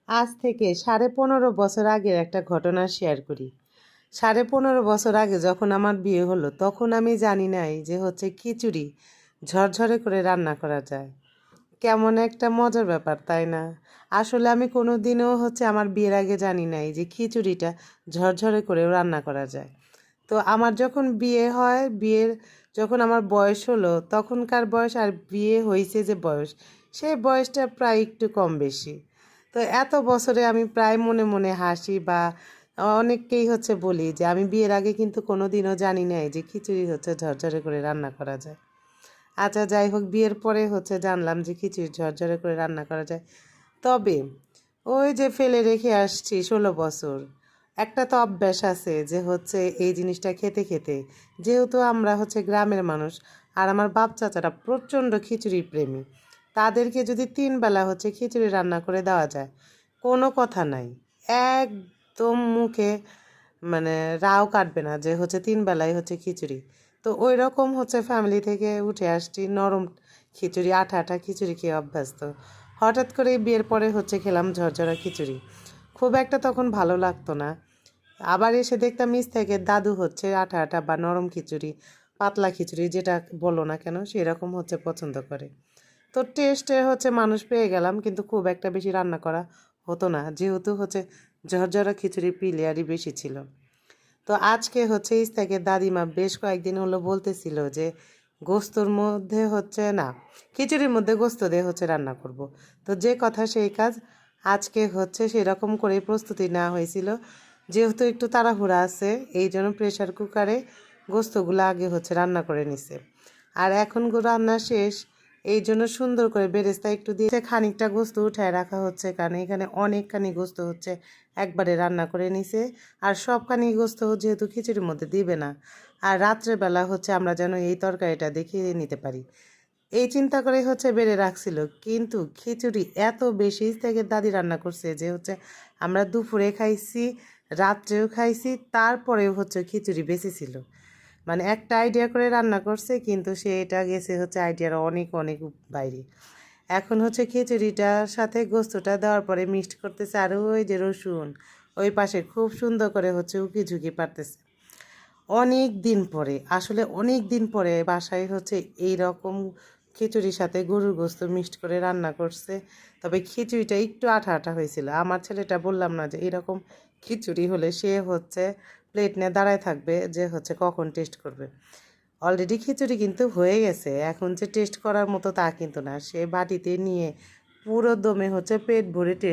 আজ থেকে 15.5 বছর আগের একটা ঘটনা শেয়ার করি। 15.5 বছর আগে যখন আমার বিয়ে হলো তখন আমি জানি নাই যে খিচুড়ি ঝরঝরে করে রান্না করা যায়। কেমন একটা মজার ব্যাপার, তাই না? আসলে আমি কোনো দিনও আমার বিয়ের আগে জানি নাই যে খিচুড়িটা ঝরঝরে করেও রান্না করা যায়। তো আমার যখন বিয়ে হয়, যখন আমার বয়স হলো, তখনকার বয়স আর বিয়ে হয়েছে যে বয়স, সেই বয়সটা প্রায় একটু কম বেশি। তো এত বছরে আমি প্রায় মনে মনে হাসি বা অনেককেই বলি যে আমি বিয়ের আগে কিন্তু কোনো দিনও জানি নাই যে খিচুড়ি ঝরঝরে করে রান্না করা যায়। আচ্ছা, যাই হোক, বিয়ের পরে জানলাম যে খিচুড়ি ঝরঝরে করে রান্না করা যায়। তবে ওই যে ফেলে রেখে আসছি 16 বছর, একটা তো অভ্যাস আছে যে এই জিনিসটা খেতে খেতে, যেহেতু আমরা গ্রামের মানুষ আর আমার বাপ চাচারা প্রচণ্ড খিচুড়ি প্রেমী, তাদেরকে যদি 3 বেলা খিচুড়ি রান্না করে দেওয়া যায়, কোনো কথা নাই, একদম মুখে মানে রাও কাটবে না যে 3 বেলায় খিচুড়ি। তো ওই রকম ফ্যামিলি থেকে উঠে আসছি, নরম খিচুড়ি, আঠা আঠা খিচুড়ি খেয়ে অভ্যস্ত। হঠাৎ করে বিয়ের পরে খেলাম ঝরঝরা খিচুড়ি, খুব একটা তখন ভালো লাগতো না। আবার এসে দেখতাম নিচ থেকে দাদু আঠা আঠা বা নরম খিচুড়ি, পাতলা খিচুড়ি যেটা বলো না কেন, সেরকম পছন্দ করে। তো টেস্টে মানুষ পেয়ে গেলাম, কিন্তু খুব একটা বেশি রান্না করা হতো না, যেহেতু ঝরঝরা খিচুড়ি প্রিয়ারই বেশি ছিল। তো আজকে ইস্তাকের দাদিমা বেশ কয়েকদিন হলো বলতেছিল যে গোস্তর মধ্যে না, খিচুড়ির মধ্যে গোস্ত দিয়ে রান্না করব। তো যে কথা সেই কাজ, আজকে সেরকম করেই প্রস্তুতি নেওয়া হয়েছিল। যেহেতু একটু তাড়াহুড়া আছে, এই জন্য প্রেশার কুকারে গোস্তগুলো আগে রান্না করে নিছে। আর এখন রান্না শেষ, এই জন্য সুন্দর করে বেরেস্তা একটু দিয়ে খানিকটা গোস্ত উঠায় রাখা হচ্ছে, কারণ এখানে অনেকখানি গোস্ত একবারে রান্না করে নিছে। আর সবখানি গোস্ত যেহেতু খিচুড়ির মধ্যে দিবে না, আর রাত্রেবেলা আমরা যেন এই তরকারিটা দেখিয়ে নিতে পারি, এই চিন্তা করে বেড়ে রাখছিল। কিন্তু খিচুড়ি এত বেশি থেকে দাদি রান্না করছে যে আমরা দুপুরে খাইছি, রাত্রেও খাইছি, তারপরেও খিচুড়ি বেশি ছিল। মানে একটা আইডিয়া করে রান্না করছে, কিন্তু সে এটা গেছে আইডিয়ার অনেক অনেক বাইরে। এখন খিচুড়িটার সাথে গোস্তটা দেওয়ার পরে মিক্সড করতেছে, আর ওই যে রসুন ওই পাশে খুব সুন্দর করে উকি ঝুঁকি পারতেছে। অনেক দিন পরে, আসলে অনেক দিন পরে বাসায় এই রকম খিচুড়ির সাথে গরুর গোস্ত মিক্সড করে রান্না করছে। তবে খিচুড়িটা একটু আঠা আঠা হয়েছিল। আমার ছেলেটা বললাম না যে এরকম খিচুড়ি হলে সে প্লেট নিয়ে দাঁড়ায় থাকবে যে কখন টেস্ট করবে। অলরেডি খিচুড়ি কিন্তু হয়ে গেছে, এখন যে টেস্ট করার মতো তা কিন্তু না, সে বাটিতে নিয়ে পুরো দমে পেট ভরে টেস্ট